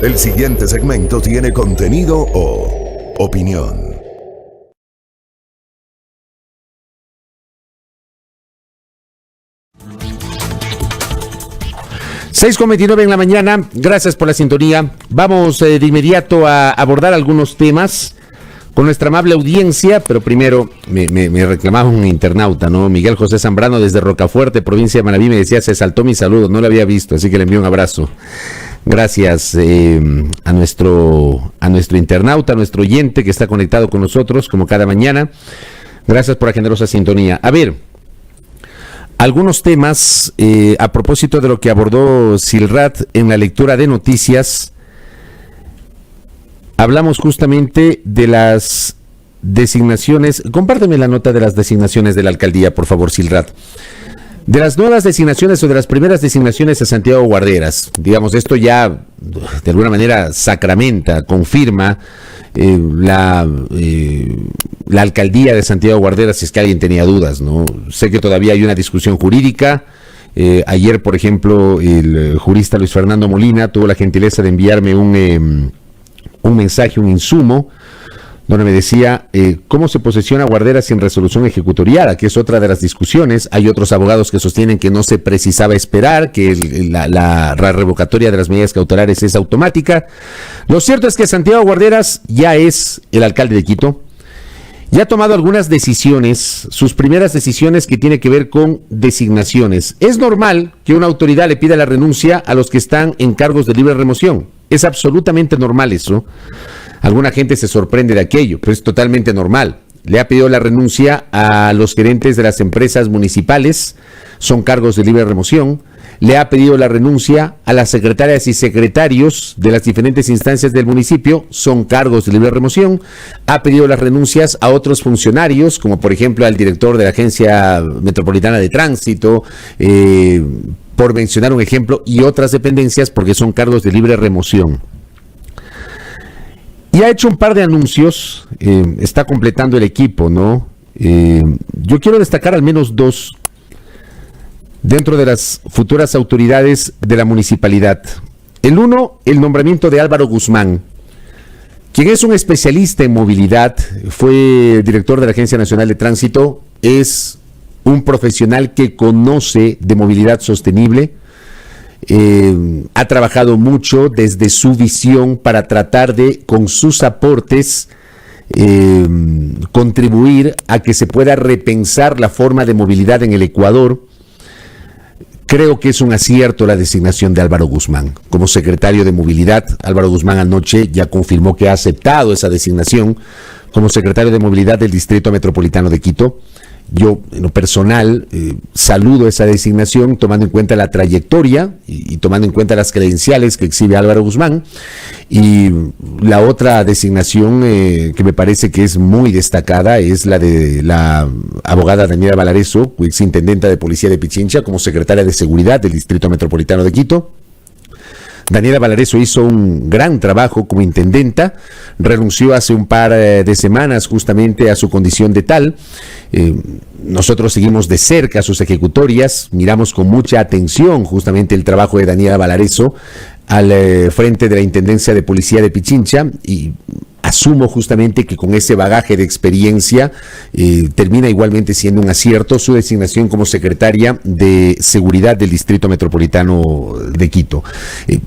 El siguiente segmento tiene contenido o opinión. Seis con 29 en la mañana, gracias por la sintonía. Vamos de inmediato a abordar algunos temas con nuestra amable audiencia, pero primero me reclamaba un internauta, ¿no? Miguel José Zambrano desde Rocafuerte, provincia de Manabí, me decía, se saltó mi saludo, no lo había visto, así que le envío un abrazo. Gracias a nuestro internauta, a nuestro oyente que está conectado con nosotros, como cada mañana. Gracias por la generosa sintonía. A ver, algunos temas a propósito de lo que abordó Silrat en la lectura de noticias. Hablamos justamente de las designaciones. Compárteme la nota de las designaciones de la alcaldía, por favor, Silrat. De las nuevas designaciones o de las primeras designaciones a Santiago Guarderas. Digamos, esto ya de alguna manera sacramenta, confirma la alcaldía de Santiago Guarderas, si es que alguien tenía dudas, ¿no? Sé que todavía hay una discusión jurídica. Ayer, por ejemplo, el jurista Luis Fernando Molina tuvo la gentileza de enviarme un mensaje, un insumo, donde me decía cómo se posesiona Guarderas sin resolución ejecutoriada, que es otra de las discusiones. Hay otros abogados que sostienen que no se precisaba esperar, que la revocatoria de las medidas cautelares es automática. Lo cierto es que Santiago Guarderas ya es el alcalde de Quito, ya ha tomado algunas decisiones, sus primeras decisiones que tienen que ver con designaciones. Es normal que una autoridad le pida la renuncia a los que están en cargos de libre remoción. Es absolutamente normal eso. Alguna gente se sorprende de aquello, pero es totalmente normal. Le ha pedido la renuncia a los gerentes de las empresas municipales, son cargos de libre remoción. Le ha pedido la renuncia a las secretarias y secretarios de las diferentes instancias del municipio, son cargos de libre remoción. Ha pedido las renuncias a otros funcionarios, como por ejemplo al director de la Agencia Metropolitana de Tránsito, por mencionar un ejemplo, y otras dependencias porque son cargos de libre remoción. Y ha hecho un par de anuncios, está completando el equipo, ¿no? Yo quiero destacar al menos dos dentro de las futuras autoridades de la municipalidad. El uno, el nombramiento de Álvaro Guzmán, quien es un especialista en movilidad, fue director de la Agencia Nacional de Tránsito, es un profesional que conoce de movilidad sostenible, ha trabajado mucho desde su visión para tratar de, con sus aportes, contribuir a que se pueda repensar la forma de movilidad en el Ecuador. Creo que es un acierto la designación de Álvaro Guzmán como secretario de Movilidad. Álvaro Guzmán anoche ya confirmó que ha aceptado esa designación como secretario de Movilidad del Distrito Metropolitano de Quito. Yo, en lo personal, saludo esa designación tomando en cuenta la trayectoria y tomando en cuenta las credenciales que exhibe Álvaro Guzmán. Y la otra designación que me parece que es muy destacada es la de la abogada Daniela Valareso, exintendenta de Policía de Pichincha, como secretaria de Seguridad del Distrito Metropolitano de Quito. Daniela Valareso hizo un gran trabajo como intendenta, renunció hace un par de semanas justamente a su condición de tal. Nosotros seguimos de cerca sus ejecutorias, miramos con mucha atención justamente el trabajo de Daniela Valareso al frente de la Intendencia de Policía de Pichincha, y asumo justamente que con ese bagaje de experiencia termina igualmente siendo un acierto su designación como secretaria de Seguridad del Distrito Metropolitano de Quito.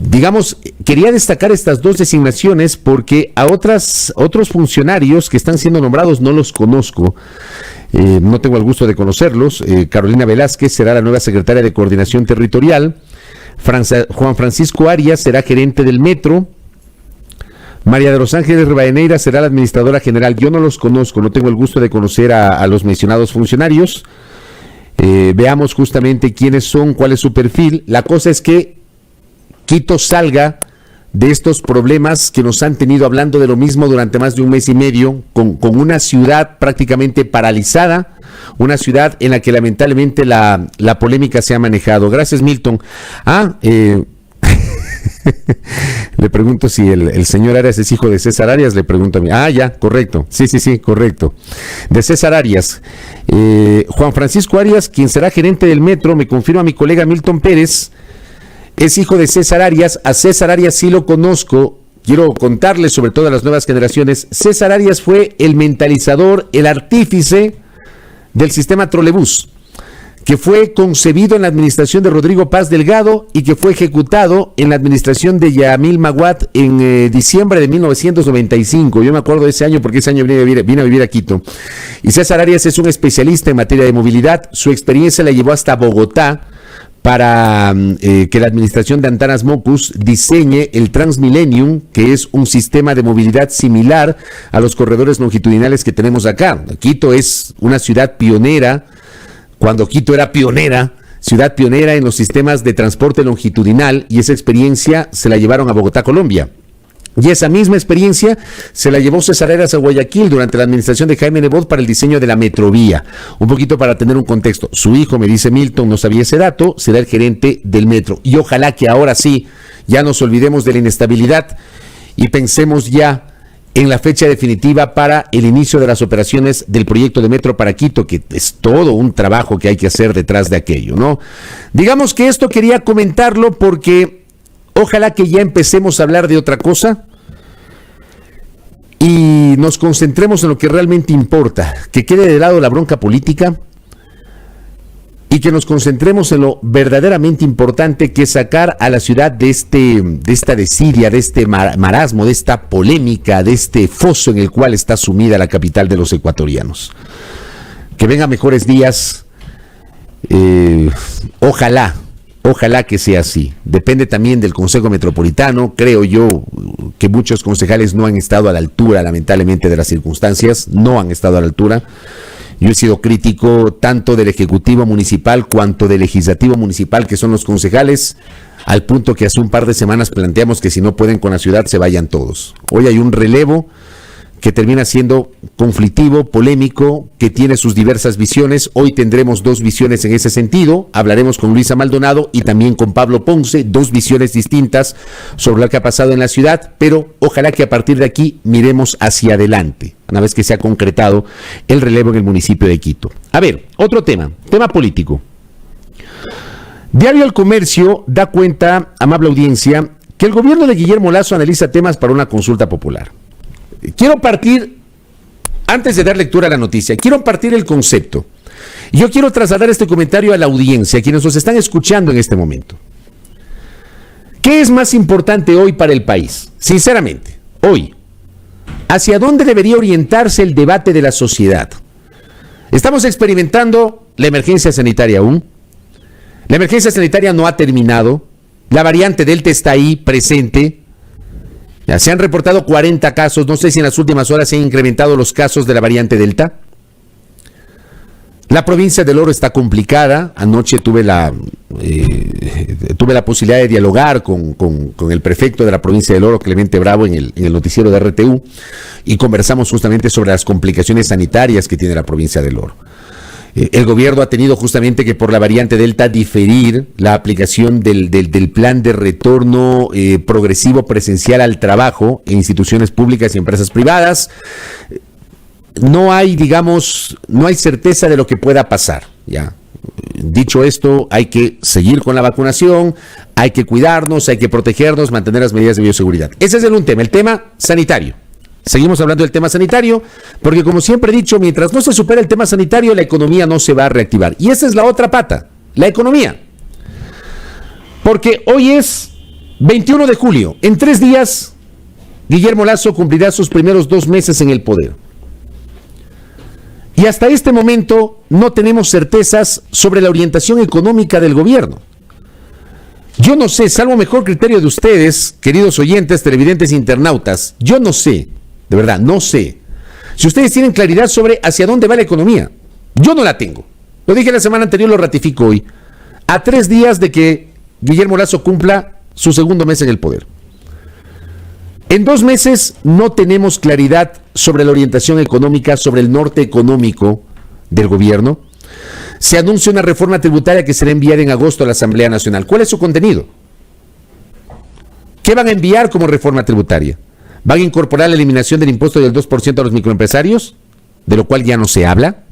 Digamos, quería destacar estas dos designaciones porque a otros funcionarios que están siendo nombrados no los conozco. No tengo el gusto de conocerlos. Carolina Velázquez será la nueva secretaria de Coordinación Territorial. Juan Francisco Arias será gerente del Metro. María de los Ángeles Rivadeneira será la administradora general. Yo no los conozco, no tengo el gusto de conocer a los mencionados funcionarios. Veamos justamente quiénes son, cuál es su perfil. La cosa es que Quito salga de estos problemas que nos han tenido hablando de lo mismo durante más de un mes y medio, con una ciudad prácticamente paralizada, una ciudad en la que lamentablemente la polémica se ha manejado. Gracias, Milton. Le pregunto si el señor Arias es hijo de César Arias, le pregunto a mí. Ya, correcto. Sí, correcto. De César Arias. Juan Francisco Arias, quien será gerente del Metro, me confirma mi colega Milton Pérez. es hijo de César Arias. A César Arias sí lo conozco. Quiero contarles, sobre todo a las nuevas generaciones, César Arias fue el mentalizador, el artífice del sistema trolebús, que fue concebido en la administración de Rodrigo Paz Delgado y que fue ejecutado en la administración de Yamil Maguad en diciembre de 1995. Yo me acuerdo de ese año porque ese año vine a vivir a Quito. Y César Arias es un especialista en materia de movilidad. Su experiencia la llevó hasta Bogotá para que la administración de Antanas Mockus diseñe el Transmillennium, que es un sistema de movilidad similar a los corredores longitudinales que tenemos acá. Quito es una ciudad pionera, cuando Quito era pionera, ciudad pionera en los sistemas de transporte longitudinal, y esa experiencia se la llevaron a Bogotá, Colombia. Y esa misma experiencia se la llevó César Arias a Guayaquil durante la administración de Jaime Nebot para el diseño de la Metrovía. Un poquito para tener un contexto. Su hijo, me dice Milton, no sabía ese dato, será el gerente del metro. Y ojalá que ahora sí ya nos olvidemos de la inestabilidad y pensemos ya en la fecha definitiva para el inicio de las operaciones del proyecto de metro para Quito, que es todo un trabajo que hay que hacer detrás de aquello, ¿no? Digamos que esto quería comentarlo porque ojalá que ya empecemos a hablar de otra cosa y nos concentremos en lo que realmente importa, que quede de lado la bronca política y que nos concentremos en lo verdaderamente importante, que es sacar a la ciudad de esta desidia, de este marasmo, de esta polémica, de este foso en el cual está sumida la capital de los ecuatorianos. Que vengan mejores días, ojalá que sea así. Depende también del Consejo Metropolitano. Creo yo que muchos concejales no han estado a la altura, lamentablemente, de las circunstancias, no han estado a la altura. Yo he sido crítico tanto del Ejecutivo Municipal cuanto del Legislativo Municipal, que son los concejales, al punto que hace un par de semanas planteamos que si no pueden con la ciudad se vayan todos. Hoy hay un relevo que termina siendo conflictivo, polémico, que tiene sus diversas visiones. Hoy tendremos dos visiones en ese sentido. Hablaremos con Luisa Maldonado y también con Pablo Ponce, dos visiones distintas sobre lo que ha pasado en la ciudad, pero ojalá que a partir de aquí miremos hacia adelante, una vez que se ha concretado el relevo en el municipio de Quito. A ver, otro tema político. Diario El Comercio da cuenta, amable audiencia, que el gobierno de Guillermo Lasso analiza temas para una consulta popular. Quiero partir, antes de dar lectura a la noticia, quiero partir el concepto. Yo quiero trasladar este comentario a la audiencia, a quienes nos están escuchando en este momento. ¿Qué es más importante hoy para el país? Sinceramente, hoy, ¿hacia dónde debería orientarse el debate de la sociedad? Estamos experimentando la emergencia sanitaria aún. La emergencia sanitaria no ha terminado. La variante Delta está ahí, presente. Ya, se han reportado 40 casos, no sé si en las últimas horas se han incrementado los casos de la variante Delta. La provincia del Oro está complicada. Anoche tuve la posibilidad de dialogar con el prefecto de la provincia del Oro, Clemente Bravo, en el noticiero de RTU, y conversamos justamente sobre las complicaciones sanitarias que tiene la provincia del Oro. El gobierno ha tenido justamente que por la variante Delta diferir la aplicación del plan de retorno progresivo presencial al trabajo en instituciones públicas y empresas privadas. No hay certeza de lo que pueda pasar, ya. Dicho esto, hay que seguir con la vacunación, hay que cuidarnos, hay que protegernos, mantener las medidas de bioseguridad. Ese es el tema sanitario. Seguimos hablando del tema sanitario, porque como siempre he dicho, mientras no se supere el tema sanitario, la economía no se va a reactivar. Y esa es la otra pata, la economía. Porque hoy es 21 de julio. En 3 días, Guillermo Lasso cumplirá sus primeros 2 meses en el poder. Y hasta este momento no tenemos certezas sobre la orientación económica del gobierno. Yo no sé, salvo mejor criterio de ustedes, queridos oyentes, televidentes, internautas, yo no sé. De verdad, no sé. Si ustedes tienen claridad sobre hacia dónde va la economía, yo no la tengo. Lo dije la semana anterior, lo ratifico hoy. A 3 días de que Guillermo Lasso cumpla su segundo mes en el poder. En 2 meses no tenemos claridad sobre la orientación económica, sobre el norte económico del gobierno. Se anuncia una reforma tributaria que será enviada en agosto a la Asamblea Nacional. ¿Cuál es su contenido? ¿Qué van a enviar como reforma tributaria? ¿Van a incorporar la eliminación del impuesto del 2% a los microempresarios? De lo cual ya no se habla.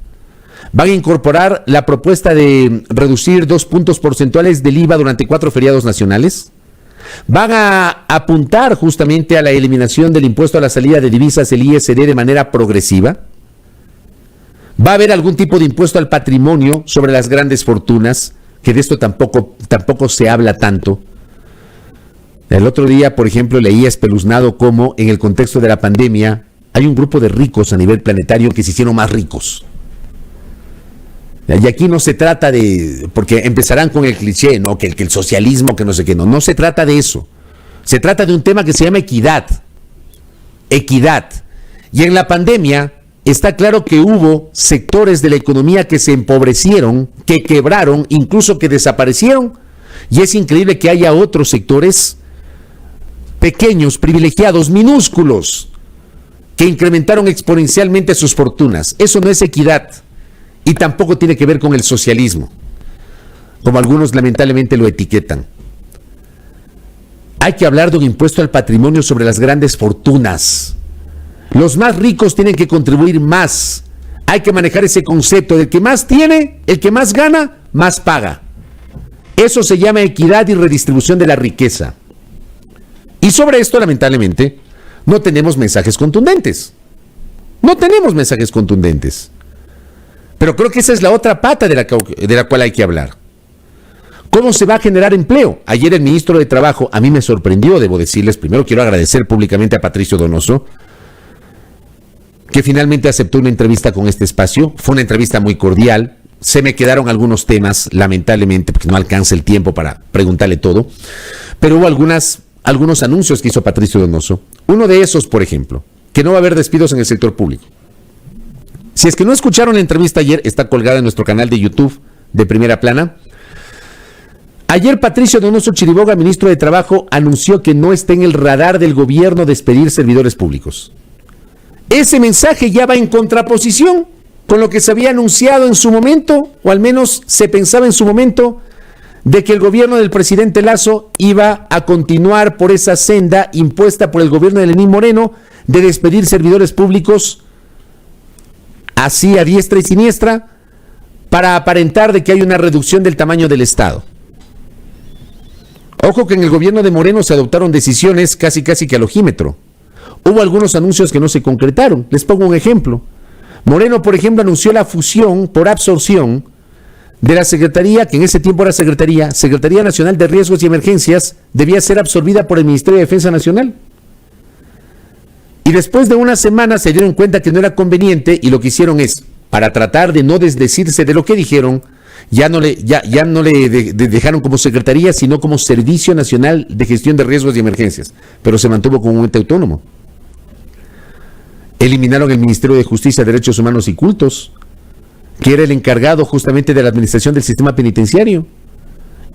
Van a incorporar la propuesta de reducir 2 puntos porcentuales del IVA durante 4 feriados nacionales. Van a apuntar justamente a la eliminación del impuesto a la salida de divisas, el ISD, de manera progresiva. Va a haber algún tipo de impuesto al patrimonio sobre las grandes fortunas, que de esto tampoco se habla tanto. El otro día, por ejemplo, leía espeluznado cómo en el contexto de la pandemia hay un grupo de ricos a nivel planetario que se hicieron más ricos. Y aquí no se trata de, porque empezarán con el cliché, ¿no? Que el socialismo, que no sé qué, no se trata de eso. Se trata de un tema que se llama equidad. Equidad. Y en la pandemia está claro que hubo sectores de la economía que se empobrecieron, que quebraron, incluso que desaparecieron. Y es increíble que haya otros sectores pequeños, privilegiados, minúsculos, que incrementaron exponencialmente sus fortunas. Eso no es equidad. Y tampoco tiene que ver con el socialismo, como algunos lamentablemente lo etiquetan. Hay que hablar de un impuesto al patrimonio sobre las grandes fortunas. Los más ricos tienen que contribuir más. Hay que manejar ese concepto del que más tiene, el que más gana, más paga. Eso se llama equidad y redistribución de la riqueza. Y sobre esto, lamentablemente, no tenemos mensajes contundentes. No tenemos mensajes contundentes. Pero creo que esa es la otra pata de la cual hay que hablar. ¿Cómo se va a generar empleo? Ayer el ministro de Trabajo, a mí me sorprendió, debo decirles, primero quiero agradecer públicamente a Patricio Donoso, que finalmente aceptó una entrevista con este espacio. Fue una entrevista muy cordial. Se me quedaron algunos temas, lamentablemente, porque no alcanza el tiempo para preguntarle todo. Pero hubo algunos anuncios que hizo Patricio Donoso. Uno de esos, por ejemplo, que no va a haber despidos en el sector público. Si es que no escucharon la entrevista ayer, está colgada en nuestro canal de YouTube de Primera Plana. Ayer Patricio Donoso Chiriboga, ministro de Trabajo, anunció que no está en el radar del gobierno despedir servidores públicos. Ese mensaje ya va en contraposición con lo que se había anunciado en su momento, o al menos se pensaba en su momento, de que el gobierno del presidente Lasso iba a continuar por esa senda impuesta por el gobierno de Lenín Moreno de despedir servidores públicos así a diestra y siniestra, para aparentar de que hay una reducción del tamaño del Estado. Ojo que en el gobierno de Moreno se adoptaron decisiones casi que al ojímetro. Hubo algunos anuncios que no se concretaron. Les pongo un ejemplo. Moreno, por ejemplo, anunció la fusión por absorción de la Secretaría, que en ese tiempo era Secretaría Nacional de Riesgos y Emergencias, debía ser absorbida por el Ministerio de Defensa Nacional. Y después de una semana se dieron cuenta que no era conveniente y lo que hicieron es, para tratar de no desdecirse de lo que dijeron, ya no le dejaron como secretaría, sino como Servicio Nacional de Gestión de Riesgos y Emergencias, pero se mantuvo como un ente autónomo. Eliminaron el Ministerio de Justicia, Derechos Humanos y Cultos, que era el encargado justamente de la administración del sistema penitenciario,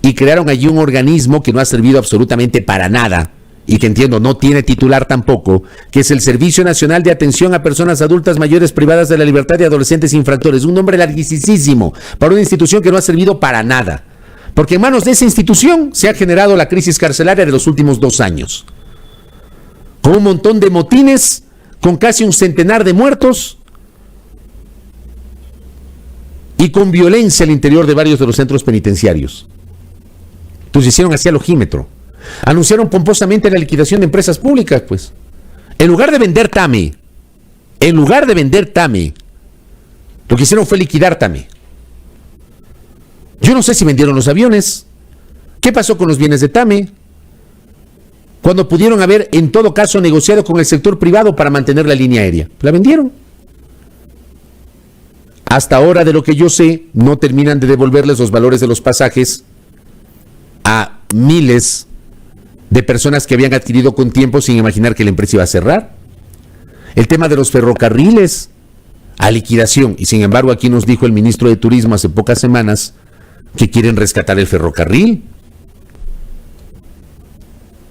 y crearon allí un organismo que no ha servido absolutamente para nada, y que entiendo no tiene titular tampoco, que es el Servicio Nacional de Atención a Personas Adultas Mayores Privadas de la Libertad y Adolescentes Infractores. Un nombre larguísimo para una institución que no ha servido para nada, porque en manos de esa institución se ha generado la crisis carcelaria de los últimos 2 años, con un montón de motines, con casi un centenar de muertos y con violencia al interior de varios de los centros penitenciarios. Entonces hicieron así al ojímetro. Anunciaron pomposamente la liquidación de empresas públicas, pues. En lugar de vender TAME, lo que hicieron fue liquidar TAME. Yo no sé si vendieron los aviones. ¿Qué pasó con los bienes de TAME? Cuando pudieron haber, en todo caso, negociado con el sector privado para mantener la línea aérea. La vendieron. Hasta ahora, de lo que yo sé, no terminan de devolverles los valores de los pasajes a miles de personas que habían adquirido con tiempo sin imaginar que la empresa iba a cerrar. El tema de los ferrocarriles a liquidación, y sin embargo aquí nos dijo el ministro de Turismo hace pocas semanas que quieren rescatar el ferrocarril,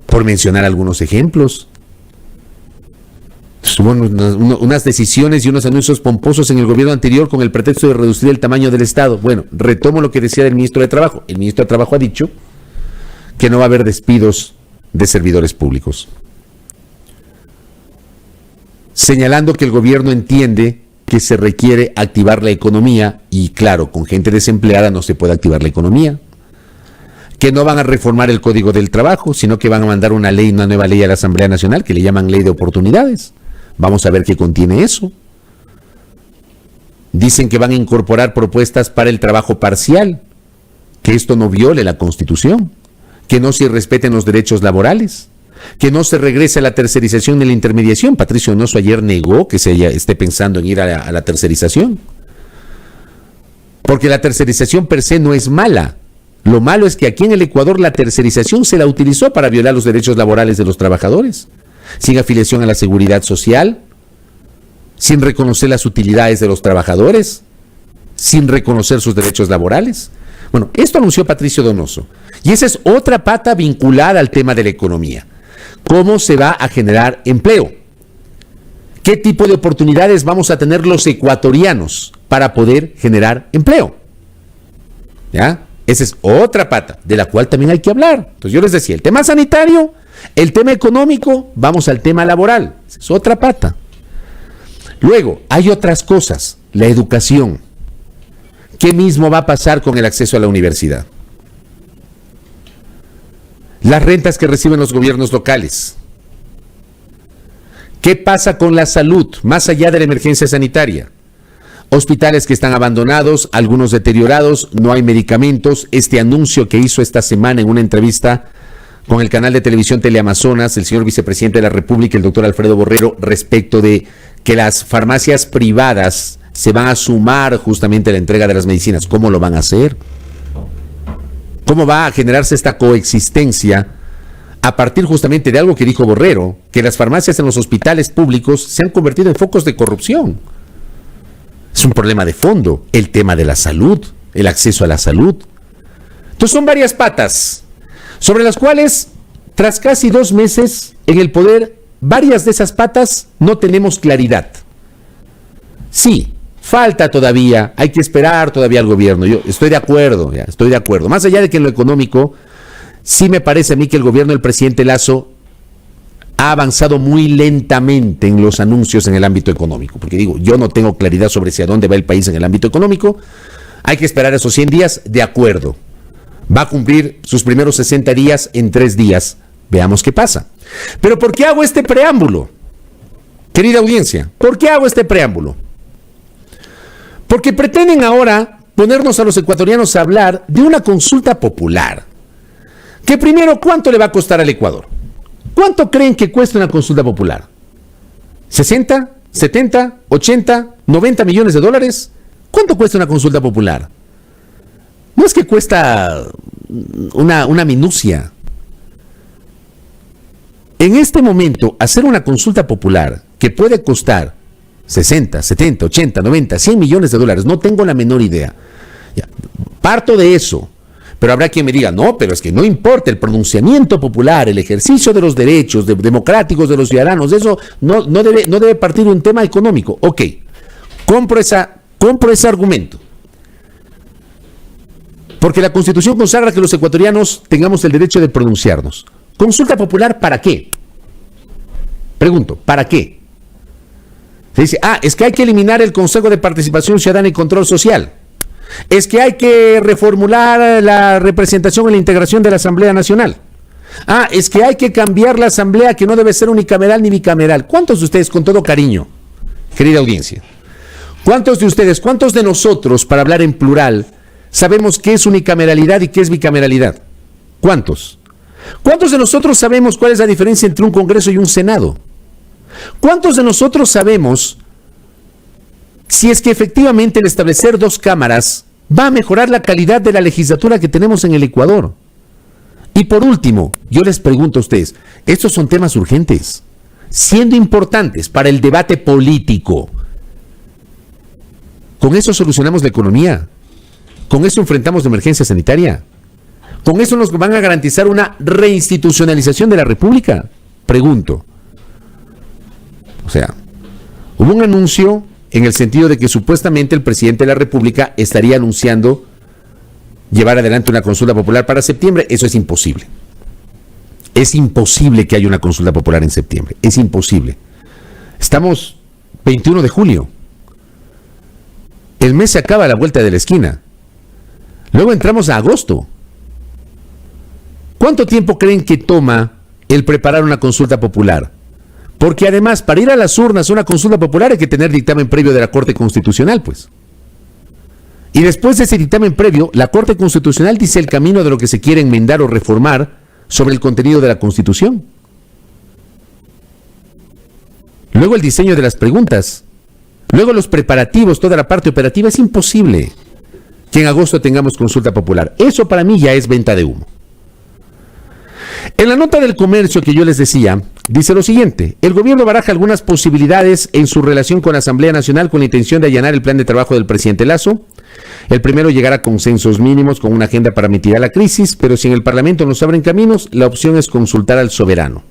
por mencionar algunos ejemplos. Hubo unas decisiones y unos anuncios pomposos en el gobierno anterior con el pretexto de reducir el tamaño del Estado. Bueno, retomo lo que decía el ministro de Trabajo. El ministro de Trabajo ha dicho que no va a haber despidos de servidores públicos, señalando que el gobierno entiende que se requiere activar la economía y claro, con gente desempleada no se puede activar la economía. Que no van a reformar el Código del Trabajo, sino que van a mandar una nueva ley a la Asamblea Nacional que le llaman Ley de Oportunidades. Vamos a ver qué contiene eso. Dicen que van a incorporar propuestas para el trabajo parcial, que esto no viole la Constitución, que no se respeten los derechos laborales, que no se regrese a la tercerización de la intermediación. Patricio Donoso ayer negó que esté pensando en ir a la tercerización, porque la tercerización per se no es mala. Lo malo es que aquí en el Ecuador la tercerización se la utilizó para violar los derechos laborales de los trabajadores, sin afiliación a la seguridad social, sin reconocer las utilidades de los trabajadores, sin reconocer sus derechos laborales. Bueno, esto anunció Patricio Donoso. Y esa es otra pata vinculada al tema de la economía. ¿Cómo se va a generar empleo? ¿Qué tipo de oportunidades vamos a tener los ecuatorianos para poder generar empleo? ¿Ya? Esa es otra pata de la cual también hay que hablar. Entonces yo les decía, el tema sanitario, el tema económico, vamos al tema laboral. Esa es otra pata. Luego, hay otras cosas. La educación. ¿Qué mismo va a pasar con el acceso a la universidad? Las rentas que reciben los gobiernos locales. ¿Qué pasa con la salud, más allá de la emergencia sanitaria? Hospitales que están abandonados, algunos deteriorados, no hay medicamentos. Este anuncio que hizo esta semana en una entrevista con el canal de televisión Teleamazonas, el señor vicepresidente de la República, el doctor Alfredo Borrero, respecto de que las farmacias privadas se van a sumar justamente a la entrega de las medicinas. ¿Cómo lo van a hacer? ¿Cómo va a generarse esta coexistencia a partir justamente de algo que dijo Borrero, que las farmacias en los hospitales públicos se han convertido en focos de corrupción? Es un problema de fondo, el tema de la salud, el acceso a la salud. Entonces son varias patas sobre las cuales, tras casi 2 meses en el poder, varias de esas patas no tenemos claridad. Sí, falta todavía, hay que esperar todavía al gobierno. Yo estoy de acuerdo, estoy de acuerdo. Más allá de que en lo económico, sí me parece a mí que el gobierno del presidente Lasso ha avanzado muy lentamente en los anuncios en el ámbito económico, porque digo, yo no tengo claridad sobre hacia dónde va el país en el ámbito económico. Hay que esperar esos 100 días, de acuerdo. Va a cumplir sus primeros 60 días en 3 días. Veamos qué pasa. Pero ¿por qué hago este preámbulo? Querida audiencia, ¿por qué hago este preámbulo? Porque pretenden ahora ponernos a los ecuatorianos a hablar de una consulta popular. Que primero, ¿cuánto le va a costar al Ecuador? ¿Cuánto creen que cuesta una consulta popular? ¿60, 70, 80, 90 millones de dólares? ¿Cuánto cuesta una consulta popular? No es que cuesta una minucia. En este momento, hacer una consulta popular que puede costar 60, 70, 80, 90, 100 millones de dólares, no tengo la menor idea. Ya, parto de eso. Pero habrá quien me diga, no, pero es que no importa el pronunciamiento popular, el ejercicio de los derechos democráticos de los ciudadanos, eso no debe partir de un tema económico. Ok, compro ese argumento. Porque la Constitución consagra que los ecuatorianos tengamos el derecho de pronunciarnos. ¿Consulta popular para qué? Pregunto, ¿para qué? Se dice, es que hay que eliminar el Consejo de Participación Ciudadana y Control Social. Es que hay que reformular la representación y la integración de la Asamblea Nacional. Es que hay que cambiar la Asamblea, que no debe ser unicameral ni bicameral. ¿Cuántos de ustedes, con todo cariño, querida audiencia, cuántos de nosotros, para hablar en plural, sabemos qué es unicameralidad y qué es bicameralidad? ¿Cuántos? ¿Cuántos de nosotros sabemos cuál es la diferencia entre un Congreso y un Senado? ¿Cuántos de nosotros sabemos si es que efectivamente el establecer 2 cámaras va a mejorar la calidad de la legislatura que tenemos en el Ecuador? Y por último, yo les pregunto a ustedes, estos son temas urgentes, siendo importantes para el debate político. ¿Con eso solucionamos la economía? ¿Con eso enfrentamos la emergencia sanitaria? ¿Con eso nos van a garantizar una reinstitucionalización de la República? Pregunto. O sea, hubo un anuncio en el sentido de que supuestamente el presidente de la República estaría anunciando llevar adelante una consulta popular para septiembre. Eso es imposible. Es imposible que haya una consulta popular en septiembre. Es imposible. Estamos 21 de julio. El mes se acaba a la vuelta de la esquina. Luego entramos a agosto. ¿Cuánto tiempo creen que toma el preparar una consulta popular? Porque además, para ir a las urnas a una consulta popular hay que tener dictamen previo de la Corte Constitucional, pues. Y después de ese dictamen previo, la Corte Constitucional dice el camino de lo que se quiere enmendar o reformar sobre el contenido de la Constitución. Luego el diseño de las preguntas. Luego los preparativos, toda la parte operativa. Es imposible que en agosto tengamos consulta popular. Eso para mí ya es venta de humo. En la nota del Comercio que yo les decía, dice lo siguiente: el gobierno baraja algunas posibilidades en su relación con la Asamblea Nacional con la intención de allanar el plan de trabajo del presidente Lasso. El primero, llegar a consensos mínimos con una agenda para mitigar la crisis, pero si en el Parlamento nos abren caminos, la opción es consultar al soberano.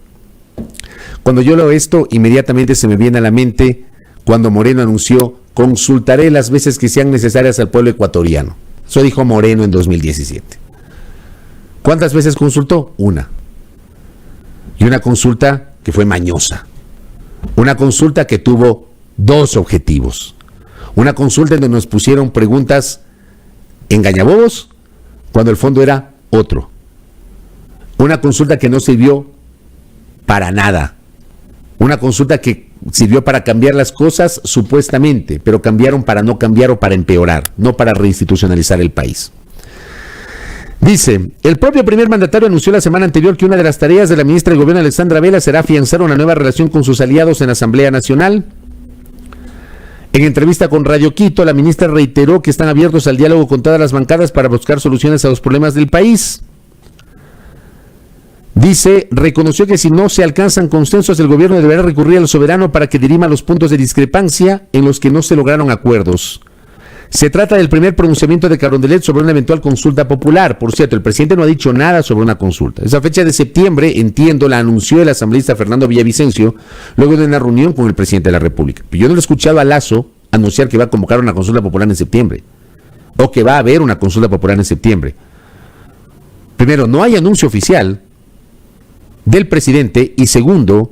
Cuando yo leo esto, inmediatamente se me viene a la mente cuando Moreno anunció: consultaré las veces que sean necesarias al pueblo ecuatoriano. Eso dijo Moreno en 2017. ¿Cuántas veces consultó? Una. Y una consulta que fue mañosa. Una consulta que tuvo dos objetivos. Una consulta en donde nos pusieron preguntas engañabobos cuando el fondo era otro. Una consulta que no sirvió para nada. Una consulta que sirvió para cambiar las cosas supuestamente, pero cambiaron para no cambiar o para empeorar, no para reinstitucionalizar el país. Dice, el propio primer mandatario anunció la semana anterior que una de las tareas de la ministra de Gobierno, Alexandra Vela, será afianzar una nueva relación con sus aliados en la Asamblea Nacional. En entrevista con Radio Quito, la ministra reiteró que están abiertos al diálogo con todas las bancadas para buscar soluciones a los problemas del país. Dice, reconoció que si no se alcanzan consensos, el gobierno deberá recurrir al soberano para que dirima los puntos de discrepancia en los que no se lograron acuerdos. Se trata del primer pronunciamiento de Carondelet sobre una eventual consulta popular. Por cierto, el presidente no ha dicho nada sobre una consulta. Esa fecha de septiembre, entiendo, la anunció el asambleísta Fernando Villavicencio luego de una reunión con el presidente de la República. Yo no lo he escuchado a Lasso anunciar que va a convocar una consulta popular en septiembre o que va a haber una consulta popular en septiembre. Primero, no hay anuncio oficial del presidente y segundo,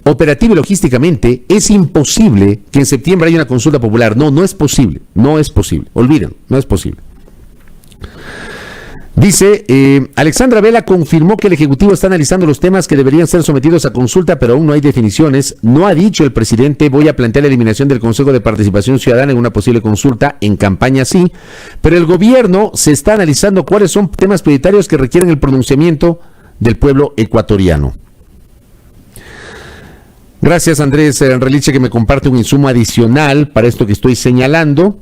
operativo y logísticamente es imposible que en septiembre haya una consulta popular. No es posible, olviden, no es posible. Dice, Alexandra Vela confirmó que el Ejecutivo está analizando los temas que deberían ser sometidos a consulta, pero aún no hay definiciones. No ha dicho el presidente: voy a plantear la eliminación del Consejo de Participación Ciudadana en una posible consulta. En campaña sí, pero el gobierno se está analizando cuáles son temas prioritarios que requieren el pronunciamiento del pueblo ecuatoriano. Gracias, Andrés Reliche, que me comparte un insumo adicional para esto que estoy señalando.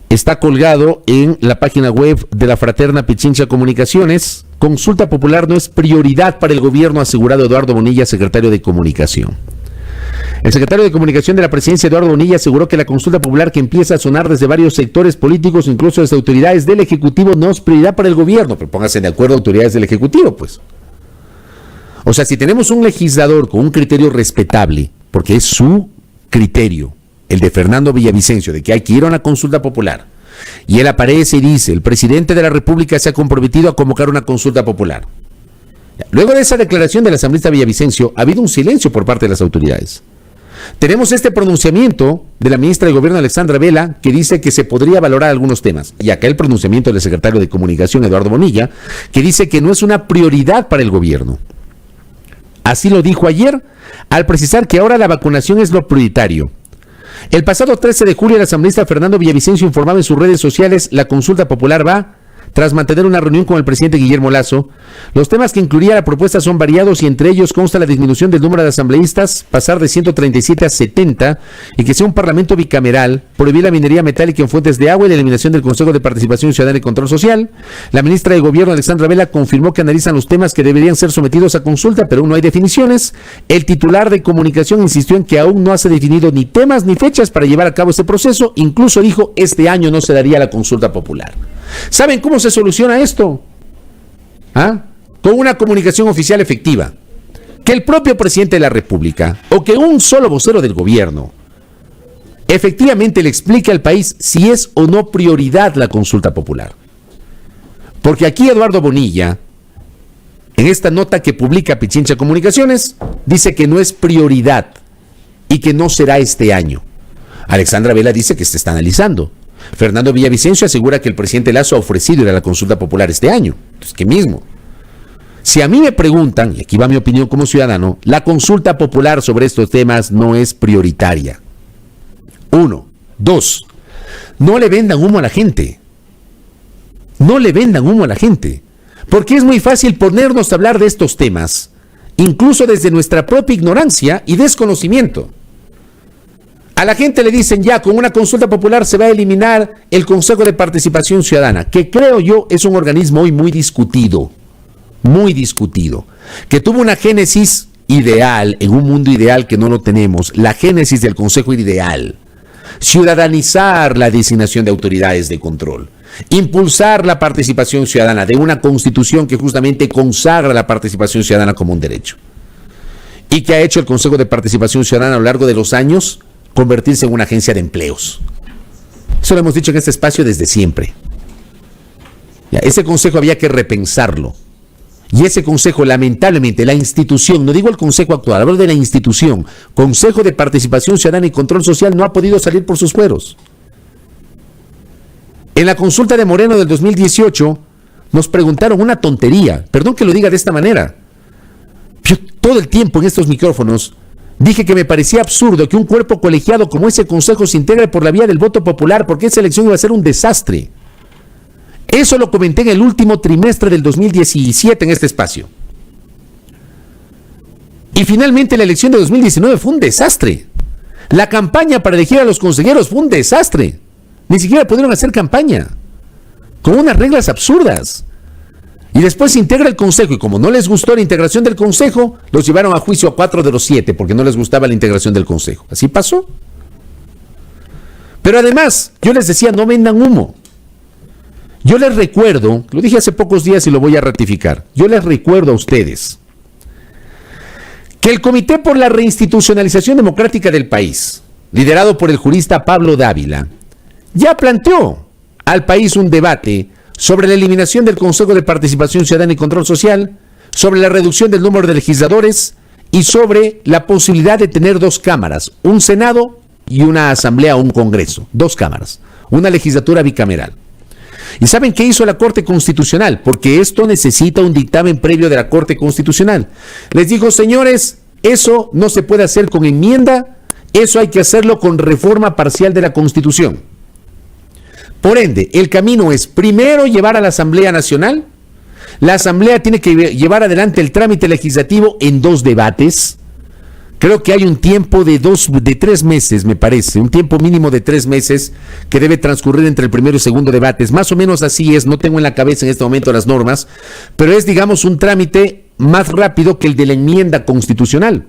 Está colgado en la página web de la Fraterna Pichincha Comunicaciones. Consulta popular no es prioridad para el gobierno, asegurado Eduardo Bonilla, secretario de Comunicación. El secretario de Comunicación de la Presidencia, Eduardo Bonilla, aseguró que la consulta popular, que empieza a sonar desde varios sectores políticos, incluso desde autoridades del Ejecutivo, no es prioridad para el gobierno. Pero pónganse de acuerdo autoridades del Ejecutivo, pues. O sea, si tenemos un legislador con un criterio respetable, porque es su criterio, el de Fernando Villavicencio, de que hay que ir a una consulta popular, y él aparece y dice: el presidente de la República se ha comprometido a convocar una consulta popular. Luego de esa declaración del asambleísta Villavicencio, ha habido un silencio por parte de las autoridades. Tenemos este pronunciamiento de la ministra de Gobierno, Alexandra Vela, que dice que se podría valorar algunos temas. Y acá el pronunciamiento del secretario de Comunicación, Eduardo Bonilla, que dice que no es una prioridad para el gobierno. Así lo dijo ayer, al precisar que ahora la vacunación es lo prioritario. El pasado 13 de julio, el asambleísta Fernando Villavicencio informaba en sus redes sociales: la consulta popular va tras mantener una reunión con el presidente Guillermo Lasso. Los temas que incluiría la propuesta son variados y entre ellos consta la disminución del número de asambleístas, pasar de 137 a 70, y que sea un parlamento bicameral, prohibir la minería metálica en fuentes de agua y la eliminación del Consejo de Participación Ciudadana y Control Social. La ministra de Gobierno, Alexandra Vela, confirmó que analizan los temas que deberían ser sometidos a consulta, pero aún no hay definiciones. El titular de Comunicación insistió en que aún no se ha definido ni temas ni fechas para llevar a cabo este proceso. Incluso dijo: este año no se daría la consulta popular. ¿Saben cómo se soluciona esto? Con una comunicación oficial efectiva. Que el propio presidente de la República o que un solo vocero del gobierno efectivamente le explique al país si es o no prioridad la consulta popular. Porque aquí Eduardo Bonilla, en esta nota que publica Pichincha Comunicaciones, dice que no es prioridad y que no será este año. Alexandra Vela dice que se está analizando. Fernando Villavicencio asegura que el presidente Lasso ha ofrecido ir a la consulta popular este año. Entonces, ¿qué mismo? Si a mí me preguntan, y aquí va mi opinión como ciudadano, la consulta popular sobre estos temas no es prioritaria. 1. 2. No le vendan humo a la gente. No le vendan humo a la gente. Porque es muy fácil ponernos a hablar de estos temas, incluso desde nuestra propia ignorancia y desconocimiento. A la gente le dicen ya, con una consulta popular se va a eliminar el Consejo de Participación Ciudadana, que creo yo es un organismo hoy muy discutido, que tuvo una génesis ideal, en un mundo ideal que no lo tenemos, la génesis del Consejo ideal, ciudadanizar la designación de autoridades de control, impulsar la participación ciudadana de una constitución que justamente consagra la participación ciudadana como un derecho. ¿Y qué ha hecho el Consejo de Participación Ciudadana a lo largo de los años? Convertirse en una agencia de empleos. Eso lo hemos dicho en este espacio desde siempre. Ya, ese consejo había que repensarlo. Y ese consejo, lamentablemente, la institución, no digo el consejo actual, hablo de la institución, Consejo de Participación Ciudadana y Control Social, no ha podido salir por sus fueros. En la consulta de Moreno del 2018, nos preguntaron una tontería. Perdón que lo diga de esta manera. Yo todo el tiempo en estos micrófonos dije que me parecía absurdo que un cuerpo colegiado como ese consejo se integre por la vía del voto popular, porque esa elección iba a ser un desastre. Eso lo comenté en el último trimestre del 2017 en este espacio. Y finalmente la elección de 2019 fue un desastre. La campaña para elegir a los consejeros fue un desastre. Ni siquiera pudieron hacer campaña, con unas reglas absurdas. Y después se integra el consejo, y como no les gustó la integración del consejo, los llevaron a juicio a 4 de los 7, porque no les gustaba la integración del consejo. Así pasó. Pero además, yo les decía, no vendan humo. Yo les recuerdo, lo dije hace pocos días y lo voy a ratificar, yo les recuerdo a ustedes que el Comité por la Reinstitucionalización Democrática del país, liderado por el jurista Pablo Dávila, ya planteó al país un debate sobre la eliminación del Consejo de Participación Ciudadana y Control Social, sobre la reducción del número de legisladores y sobre la posibilidad de tener 2 cámaras, un Senado y una Asamblea o un Congreso, 2 cámaras, una legislatura bicameral. ¿Y saben qué hizo la Corte Constitucional? Porque esto necesita un dictamen previo de la Corte Constitucional. Les dijo, señores, eso no se puede hacer con enmienda, eso hay que hacerlo con reforma parcial de la Constitución. Por ende, el camino es primero llevar a la Asamblea Nacional. La Asamblea tiene que llevar adelante el trámite legislativo en 2 debates. Creo que hay un tiempo de 3 meses, me parece, un tiempo mínimo de 3 meses que debe transcurrir entre el primero y segundo debates. Más o menos así es, no tengo en la cabeza en este momento las normas, pero es, digamos, un trámite más rápido que el de la enmienda constitucional.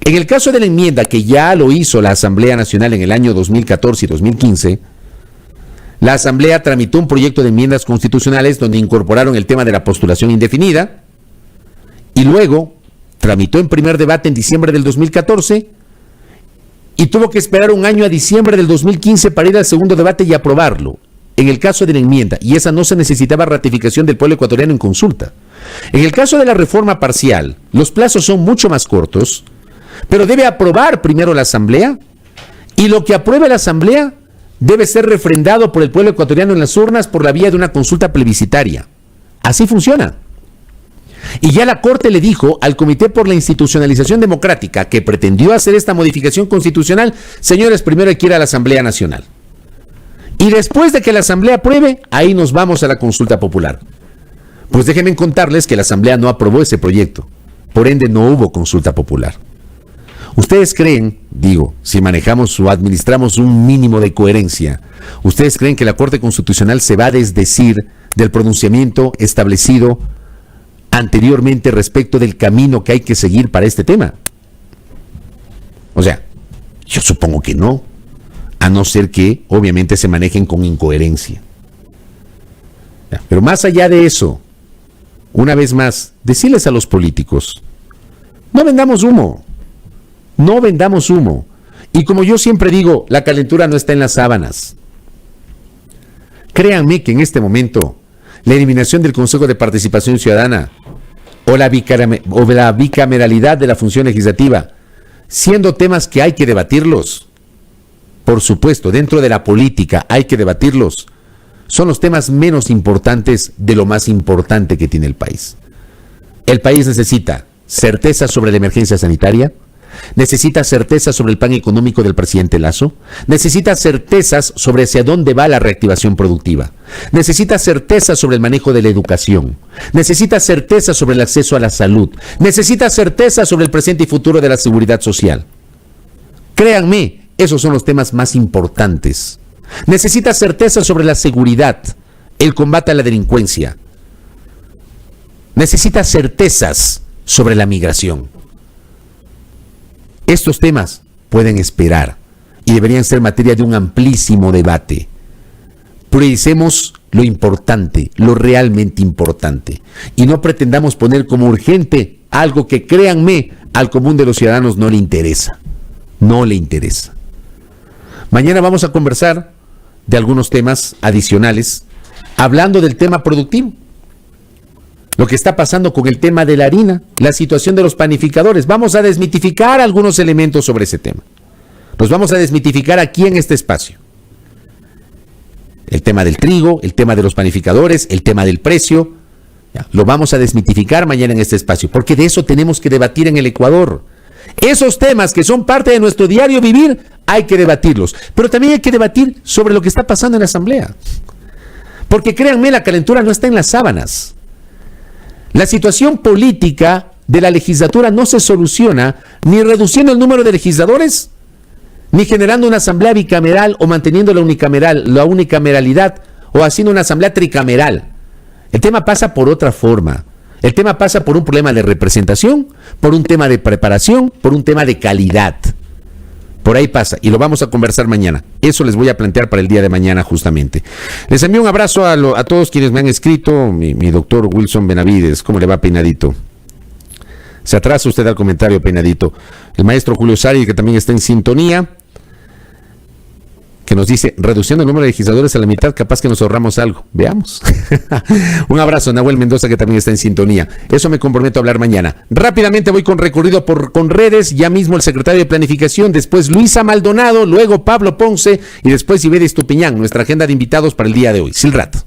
En el caso de la enmienda, que ya lo hizo la Asamblea Nacional en el año 2014 y 2015, la Asamblea tramitó un proyecto de enmiendas constitucionales donde incorporaron el tema de la postulación indefinida y luego tramitó en primer debate en diciembre del 2014 y tuvo que esperar un año a diciembre del 2015 para ir al segundo debate y aprobarlo. En el caso de la enmienda, y esa no se necesitaba ratificación del pueblo ecuatoriano en consulta. En el caso de la reforma parcial, los plazos son mucho más cortos, pero debe aprobar primero la Asamblea y lo que apruebe la Asamblea debe ser refrendado por el pueblo ecuatoriano en las urnas por la vía de una consulta plebiscitaria. Así funciona. Y ya la Corte le dijo al Comité por la Institucionalización Democrática, que pretendió hacer esta modificación constitucional, señores, primero hay que ir a la Asamblea Nacional. Y después de que la Asamblea apruebe, ahí nos vamos a la consulta popular. Pues déjenme contarles que la Asamblea no aprobó ese proyecto. Por ende, no hubo consulta popular. ¿Ustedes creen, digo, si manejamos o administramos un mínimo de coherencia, ustedes creen que la Corte Constitucional se va a desdecir del pronunciamiento establecido anteriormente respecto del camino que hay que seguir para este tema? O sea, yo supongo que no, a no ser que obviamente se manejen con incoherencia. Pero más allá de eso, una vez más, decirles a los políticos, no vendamos humo. No vendamos humo. Y como yo siempre digo, la calentura no está en las sábanas. Créanme que en este momento, la eliminación del Consejo de Participación Ciudadana o la bicameralidad de la función legislativa, siendo temas que hay que debatirlos, por supuesto, dentro de la política hay que debatirlos. Son los temas menos importantes de lo más importante que tiene el país. El país necesita certeza sobre la emergencia sanitaria, necesita certeza sobre el plan económico del presidente Lasso, necesita certezas sobre hacia dónde va la reactivación productiva, necesita certeza sobre el manejo de la educación, necesita certeza sobre el acceso a la salud, necesita certeza sobre el presente y futuro de la seguridad social. Créanme, esos son los temas más importantes. Necesita certeza sobre la seguridad, el combate a la delincuencia. Necesita certezas sobre la migración. Estos temas pueden esperar y deberían ser materia de un amplísimo debate. Prioricemos lo importante, lo realmente importante, y no pretendamos poner como urgente algo que, créanme, al común de los ciudadanos no le interesa. No le interesa. Mañana vamos a conversar de algunos temas adicionales, hablando del tema productivo. Lo que está pasando con el tema de la harina, la situación de los panificadores. Vamos a desmitificar algunos elementos sobre ese tema. Los vamos a desmitificar aquí en este espacio. El tema del trigo, el tema de los panificadores, el tema del precio. Ya, lo vamos a desmitificar mañana en este espacio, porque de eso tenemos que debatir en el Ecuador. Esos temas que son parte de nuestro diario vivir, hay que debatirlos. Pero también hay que debatir sobre lo que está pasando en la Asamblea. Porque créanme, la calentura no está en las sábanas. La situación política de la legislatura no se soluciona ni reduciendo el número de legisladores, ni generando una asamblea bicameral o manteniendo la unicameralidad o haciendo una asamblea tricameral. El tema pasa por otra forma. El tema pasa por un problema de representación, por un tema de preparación, por un tema de calidad. Por ahí pasa, y lo vamos a conversar mañana. Eso les voy a plantear para el día de mañana justamente. Les envío un abrazo a todos quienes me han escrito. Mi doctor Wilson Benavides, ¿cómo le va, Peinadito? Se atrasa usted al comentario, Peinadito. El maestro Julio Sari, que también está en sintonía, que nos dice, reduciendo el número de legisladores a la mitad, capaz que nos ahorramos algo. Veamos. Un abrazo, Nahuel Mendoza, que también está en sintonía. Eso me comprometo a hablar mañana. Rápidamente voy con recorrido con redes, ya mismo el secretario de Planificación, después Luisa Maldonado, luego Pablo Ponce y después Iberia Estupiñán, nuestra agenda de invitados para el día de hoy. Silrat.